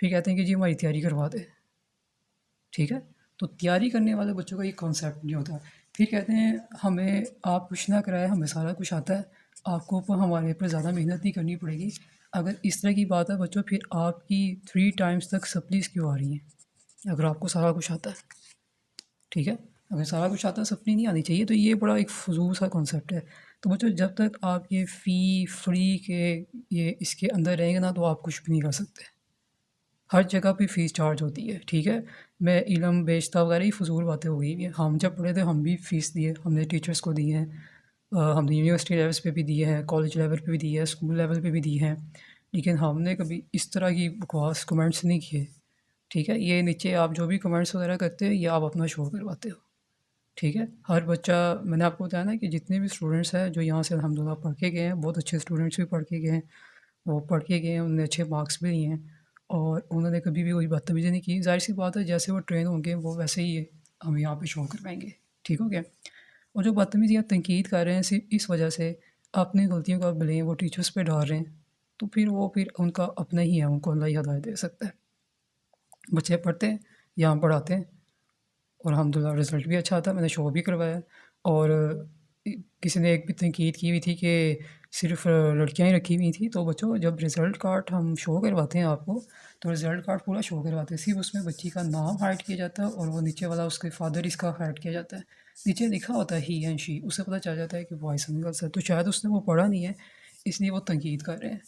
پھر کہتے ہیں کہ جی ہماری تیاری کروا دے، ٹھیک ہے؟ تو تیاری کرنے والے بچوں کا یہ کانسیپٹ نہیں ہوتا۔ پھر کہتے ہیں ہمیں آپ کچھ نہ کرائے، ہمیں سارا کچھ آتا ہے، آپ کو ہمارے اوپر زیادہ محنت نہیں کرنی پڑے گی۔ اگر اس طرح کی بات ہے بچوں، پھر آپ کی 3 ٹائمز تک سپلیز کیوں آ رہی ہیں اگر آپ کو سارا کچھ آتا ہے؟ ٹھیک ہے، اگر سارا کچھ آتا ہے سپلی نہیں آنی چاہیے۔ تو یہ بڑا ایک فضول سا کانسیپٹ ہے۔ تو بچوں جب تک آپ یہ فری کے یہ اس کے اندر رہیں گے نا، تو آپ کچھ بھی نہیں کر سکتے۔ ہر جگہ پہ فیس چارج ہوتی ہے، ٹھیک ہے؟ میں علم بیچتا وغیرہ یہ فضول باتیں ہو گئی ہیں۔ ہم جب پڑھے تھے ہم بھی فیس دیے، ہم نے ٹیچرس کو دی ہیں، ہم نے یونیورسٹی لیولس پہ بھی دیے ہیں، کالج لیول پہ بھی دیے ہیں، اسکول لیول پہ بھی دی ہیں، لیکن ہم نے کبھی اس طرح کی بکواس کمنٹس نہیں کیے، ٹھیک ہے؟ یہ نیچے آپ جو بھی کمنٹس وغیرہ کرتے ہو یہ آپ اپنا شو کرواتے ہو، ٹھیک ہے؟ ہر بچہ، میں نے آپ کو بتایا نا کہ جتنے بھی اسٹوڈنٹس ہیں جو یہاں سے الحمدللہ پڑھ کے گئے ہیں، بہت اچھے اسٹوڈنٹس بھی پڑھ کے گئے ہیں، وہ پڑھ کے گئے ہیں، انہوں نے اچھے مارکس بھی لیے ہیں، اور انہوں نے کبھی بھی کوئی بدتمیزی نہیں کی۔ ظاہر سی بات ہے جیسے وہ ٹرین ہوں گے وہ ویسے ہی ہمیں یہاں پہ شو کروائیں گے، ٹھیک ہو گیا؟ اور جو بدتمیزی یا تنقید کر رہے ہیں صرف اس وجہ سے اپنی غلطیوں کا بلیم وہ ٹیچرس پہ ڈال رہے ہیں، تو پھر ان کا اپنا ہی ہے، ان کو اللہ ہی ہدایت دے سکتا ہے۔ بچے پڑھتے ہیں، یہاں پڑھاتے ہیں، اور الحمدللہ رزلٹ بھی اچھا آتا ہے، میں نے شو بھی کروایا۔ اور کسی نے ایک بھی تنقید کی ہوئی تھی کہ صرف لڑکیاں ہی رکھی ہوئی تھیں، تو بچوں جب رزلٹ کارڈ ہم شو کرواتے ہیں آپ کو، تو رزلٹ کارڈ پورا شو کرواتے ہیں، صرف اس میں بچی کا نام ہائڈ کیا جاتا ہے، اور وہ نیچے والا اس کے فادر اس کا ہائڈ کیا جاتا ہے، نیچے لکھا ہوتا ہے ہی اینڈ شی، اس سے پتہ چل جاتا ہے کہ بوائز اینڈ گرلس ہے۔ تو شاید اس نے وہ پڑھا نہیں ہے، اس لیے وہ تنقید کر رہے ہیں،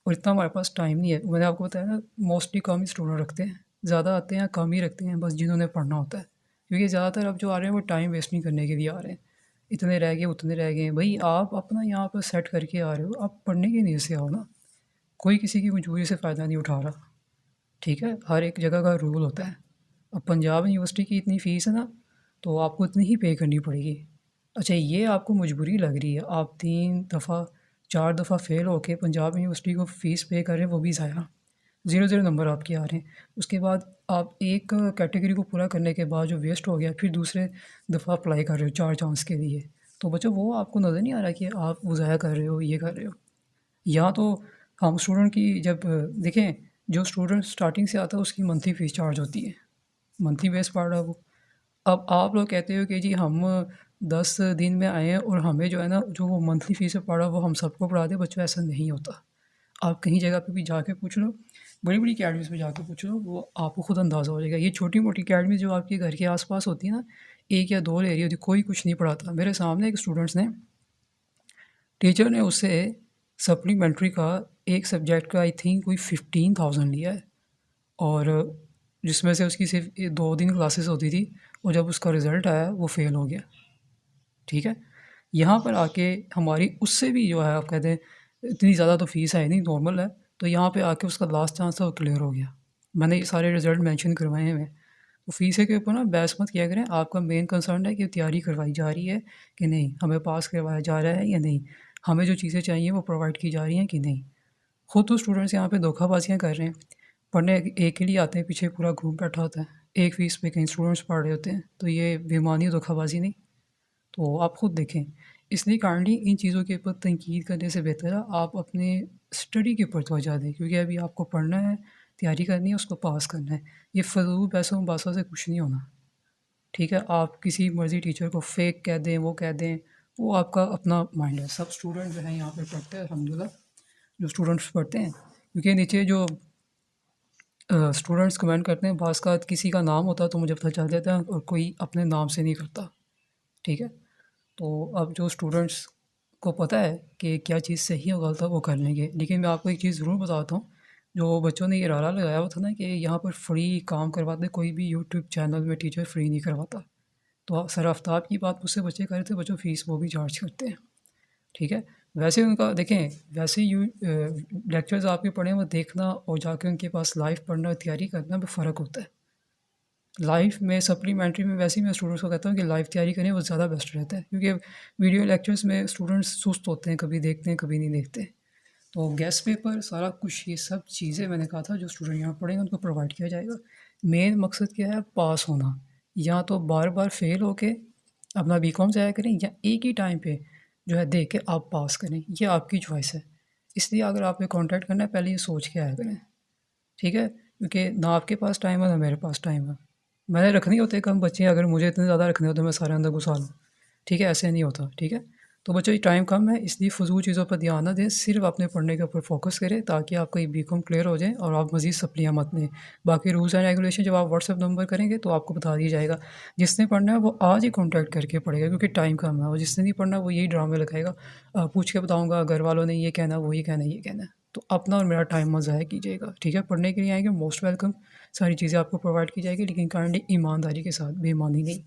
اور اتنا ہمارے پاس ٹائم نہیں ہے۔ میں نے آپ کو بتایا نا، موسٹلی کم ہی اسٹوڈنٹ رکھتے ہیں، زیادہ آتے ہیں کم ہی رکھتے ہیں، بس جنہوں نے پڑھنا ہوتا ہے، کیونکہ زیادہ تر اب جو آ رہے ہیں وہ ٹائم ویسٹ نہیں کرنے کے لیے آ رہے ہیں، اتنے رہ گئے اتنے رہ گئے، بھائی آپ اپنا یہاں پہ سیٹ کر کے آ رہے ہو، آپ پڑھنے کی نیت سے آؤ نا، کوئی کسی کی مجبوری سے فائدہ نہیں اٹھا رہا، ٹھیک ہے؟ ہر ایک جگہ کا رول ہوتا ہے۔ اب پنجاب یونیورسٹی کی اتنی فیس ہے نا، تو آپ کو اتنی ہی پے کرنی پڑے گی۔ اچھا یہ آپ کو مجبوری لگ رہی ہے، آپ 3 دفعہ 4 دفعہ فیل ہو کے پنجاب یونیورسٹی کو فیس پے کر رہے ہیں، وہ بھی ضائع، 0 نمبر آپ کے آ رہے ہیں۔ اس کے بعد آپ ایک کیٹیگری کو پورا کرنے کے بعد جو ویسٹ ہو گیا، پھر دوسرے دفعہ اپلائی کر رہے ہو 4 چانس کے لیے، تو بچوں وہ آپ کو نظر نہیں آ رہا کہ آپ وہ ضائع کر رہے ہو، یہ کر رہے ہو؟ یا تو ہم اسٹوڈنٹ کی جب دیکھیں، جو اسٹوڈنٹ اسٹارٹنگ سے آتا ہے اس کی منتھلی فیس چارج ہوتی ہے، منتھلی بیس پڑ رہا ہے وہ۔ اب آپ لوگ کہتے ہو کہ جی ہم 10 دن میں آئے ہیں اور ہمیں جو ہے نا جو وہ منتھلی فیس پڑ رہا ہے وہ ہم سب کو پڑھا دیں، بچوں ایسا نہیں ہوتا۔ آپ کہیں جگہ پہ بھی جا کے پوچھ لو، بڑی بڑی اکیڈمیز میں جا کے پوچھ لو، وہ آپ کو خود اندازہ ہو جائے گا۔ یہ چھوٹی موٹی اکیڈمیز جو آپ کے گھر کے آس پاس ہوتی ہیں نا، 1 یا 2 لے رہی ہوتی، کوئی کچھ نہیں پڑھاتا۔ میرے سامنے ایک اسٹوڈنٹس نے، ٹیچر نے اس سے سپلیمنٹری کا ایک سبجیکٹ کا آئی تھنک کوئی 15,000 لیا ہے، اور جس میں سے اس کی صرف 2 دن کلاسز ہوتی تھی، اور جب اس کا رزلٹ آیا وہ فیل ہو گیا، ٹھیک ہے؟ یہاں پر آ کے ہماری اس سے بھی جو ہے آپ کہتے ہیں اتنی زیادہ تو فیس ہے نہیں، نارمل ہے، تو یہاں پہ آ کے اس کا لاسٹ چانس تھا وہ کلیئر ہو گیا۔ میں نے یہ سارے رزلٹ مینشن کروائے ہیں، تو فیس کے اوپر نا بحث مت کیا کریں، آپ کا مین کنسرن ہے کہ تیاری کروائی جا رہی ہے کہ نہیں، ہمیں پاس کروایا جا رہا ہے یا نہیں، ہمیں جو چیزیں چاہیے وہ پرووائڈ کی جا رہی ہیں کہ نہیں۔ خود تو اسٹوڈنٹس یہاں پہ دھوکہ بازیاں کر رہے ہیں، پڑھنے ایک کے لیے آتے ہیں، پیچھے پورا گروپ بیٹھا ہوتا ہے، ایک فیس پہ کہیں اسٹوڈنٹس پڑھ رہے ہوتے ہیں، تو یہ بے ایمانی دھوکہ بازی نہیں؟ تو آپ خود دیکھیں۔ اس لیے کائنڈلی ان چیزوں کے اوپر تنقید کرنے سے بہتر ہے آپ اپنے اسٹڈی کے اوپر توجہ دیں، کیونکہ ابھی آپ کو پڑھنا ہے، تیاری کرنی ہے، اس کو پاس کرنا ہے، یہ فضول پیسوں باسوں سے کچھ نہیں ہونا، ٹھیک ہے؟ آپ کسی مرضی ٹیچر کو فیک کہہ دیں، وہ کہہ دیں، وہ آپ کا اپنا مائنڈ ہے۔ سب اسٹوڈنٹ جو ہیں یہاں پہ پڑھتے ہیں الحمدللہ، جو اسٹوڈنٹس پڑھتے ہیں، کیونکہ نیچے جو اسٹوڈنٹس کمنٹ کرتے ہیں، بعض کا کسی کا نام ہوتا ہے تو مجھے پتہ چل جاتا ہے، اور کوئی اپنے نام سے نہیں کرتا، ٹھیک ہے؟ تو اب جو اسٹوڈنٹس کو پتہ ہے کہ کیا چیز صحیح اور غلط ہے وہ کر لیں گے، لیکن میں آپ کو ایک چیز ضرور بتاتا ہوں، جو بچوں نے یہ ارادہ لگایا ہوا تھا نا کہ یہاں پر فری کام کرواتے، کوئی بھی یوٹیوب چینل میں ٹیچر فری نہیں کرواتا، تو سر آفتاب کی بات مجھ سے بچے کر رہے تھے، بچوں فیس وہ بھی چارج کرتے ہیں، ٹھیک ہے؟ ویسے ان کا دیکھیں، ویسے لیکچرز آپ کے پڑھیں وہ دیکھنا اور جا کے ان کے پاس لائیو پڑھنا اور تیاری کرنا میں فرق ہوتا ہے۔ لائف میں سپلیمنٹری میں ویسے ہی میں اسٹوڈنٹس کو کہتا ہوں کہ لائف تیاری کریں، وہ زیادہ بیسٹ رہتا ہے، کیونکہ ویڈیو لیکچرز میں اسٹوڈنٹس سست ہوتے ہیں، کبھی دیکھتے ہیں کبھی نہیں دیکھتے، تو گیسٹ پیپر سارا کچھ یہ سب چیزیں میں نے کہا تھا جو اسٹوڈنٹ یہاں پڑھیں گے ان کو پرووائڈ کیا جائے گا۔ مین مقصد کیا ہے؟ پاس ہونا، یا تو بار بار فیل ہو کے اپنا بی کام ضائع کریں، یا ایک ہی ٹائم پہ جو ہے دیکھ کے آپ پاس کریں، یہ آپ کی چوائس ہے۔ اس لیے اگر آپ نے کانٹیکٹ کرنا ہے پہلے یہ سوچ کے آیا کریں، ٹھیک ہے؟ کیونکہ نہ آپ کے پاس ٹائم ہے نہ میرے پاس ٹائم ہے. میں نے رکھنے ہوتے کم بچے، اگر مجھے اتنے زیادہ رکھنے ہوتے میں سارے اندر گھسا لوں. ٹھیک ہے، ایسے نہیں ہوتا. ٹھیک ہے، تو بچوں یہ ٹائم کم ہے، اس لیے فضول چیزوں پر دھیان نہ دیں، صرف اپنے پڑھنے کے اوپر فوکس کریں تاکہ آپ کا یہ BCom کلیئر ہو جائے اور آپ مزید سپلیاں مت لیں. باقی رولز اینڈ ریگولیشن جب آپ واٹس ایپ نمبر کریں گے تو آپ کو بتا دیا جائے گا. جس نے پڑھنا ہے وہ آج ہی کانٹیکٹ کر کے پڑھے گا کیونکہ ٹائم کم ہے، اور جس نے نہیں پڑھنا وہ یہی ڈرامے لگائے گا، پوچھ کے بتاؤں گا گھر والوں نے یہ کہنا وہی کہنا یہ کہنا ہے. تو اپنا اور میرا ٹائم مت ضائع کیجیے گا. ٹھیک ہے، پڑھنے کے لیے آئیں گے موسٹ ویلکم، ساری چیزیں آپ کو پرووائڈ کی جائے گی، لیکن کائنڈلی ایمانداری کے ساتھ، بے ایمانی نہیں.